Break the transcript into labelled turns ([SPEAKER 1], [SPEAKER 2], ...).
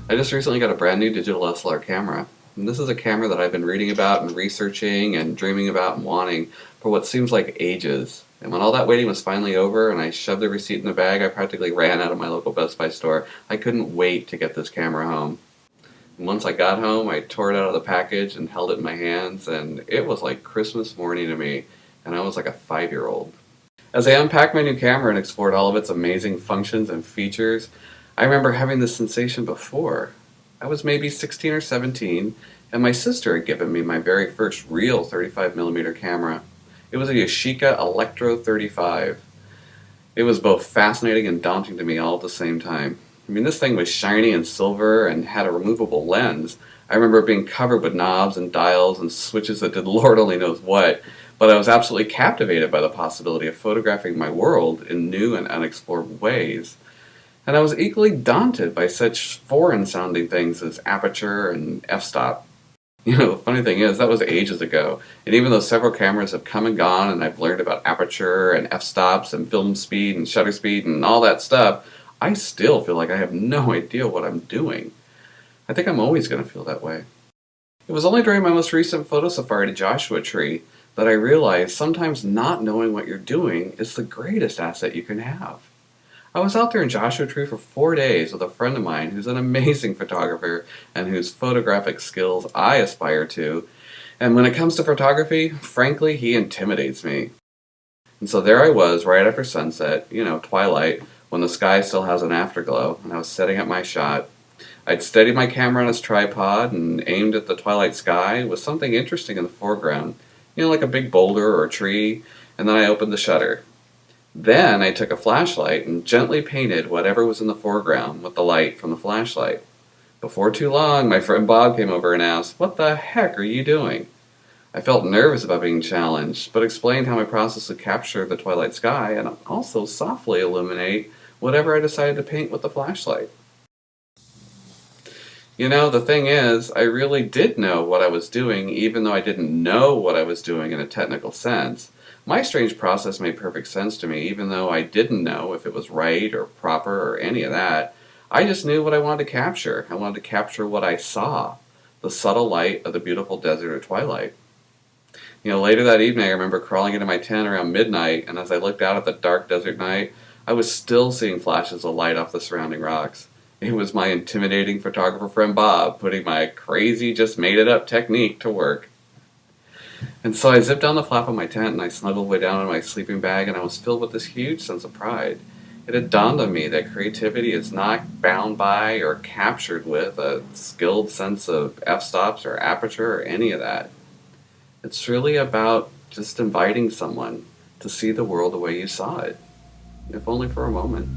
[SPEAKER 1] I just recently got a brand new digital SLR camera. And this is a camera that I've been reading about and researching and dreaming about and wanting for what seems like ages. And when all that waiting was finally over and I shoved the receipt in the bag, I practically ran out of my local Best Buy store. I couldn't wait to get this camera home. And once I got home, I tore it out of the package and held it in my hands, and it was like Christmas morning to me, and I was like a 5-year-old. As I unpacked my new camera and explored all of its amazing functions and features, I remember having this sensation before. I was maybe 16 or 17, and my sister had given me my very first real 35mm camera. It was a Yashica Electro 35. It was both fascinating and daunting to me all at the same time. I mean, this thing was shiny and silver and had a removable lens. I remember it being covered with knobs and dials and switches that did Lord only knows what, but I was absolutely captivated by the possibility of photographing my world in new and unexplored ways. And I was equally daunted by such foreign sounding things as aperture and f-stop. The funny thing is, that was ages ago, and even though several cameras have come and gone and I've learned about aperture and f-stops and film speed and shutter speed and all that stuff, I still feel like I have no idea what I'm doing. I think I'm always going to feel that way. It was only during my most recent photo safari to Joshua Tree that I realized sometimes not knowing what you're doing is the greatest asset you can have. I was out there in Joshua Tree for 4 days with a friend of mine who's an amazing photographer and whose photographic skills I aspire to. And when it comes to photography, frankly, he intimidates me. And so there I was, right after sunset, twilight, when the sky still has an afterglow, and I was setting up my shot. I'd steadied my camera on its tripod and aimed at the twilight sky with something interesting in the foreground, like a big boulder or a tree, and then I opened the shutter. Then I took a flashlight and gently painted whatever was in the foreground with the light from the flashlight. Before too long, my friend Bob came over and asked, "What the heck are you doing?" I felt nervous about being challenged, but explained how my process would capture the twilight sky and also softly illuminate whatever I decided to paint with the flashlight. The thing is, I really did know what I was doing, even though I didn't know what I was doing in a technical sense. My strange process made perfect sense to me, even though I didn't know if it was right or proper or any of that. I just knew what I wanted to capture. I wanted to capture what I saw, the subtle light of the beautiful desert or twilight. Later that evening, I remember crawling into my tent around midnight, and as I looked out at the dark desert night, I was still seeing flashes of light off the surrounding rocks. It was my intimidating photographer friend Bob putting my crazy, just made it up technique to work. And so I zipped down the flap of my tent and I snuggled way down in my sleeping bag, and I was filled with this huge sense of pride. It had dawned on me that creativity is not bound by or captured with a skilled sense of f-stops or aperture or any of that. It's really about just inviting someone to see the world the way you saw it, if only for a moment.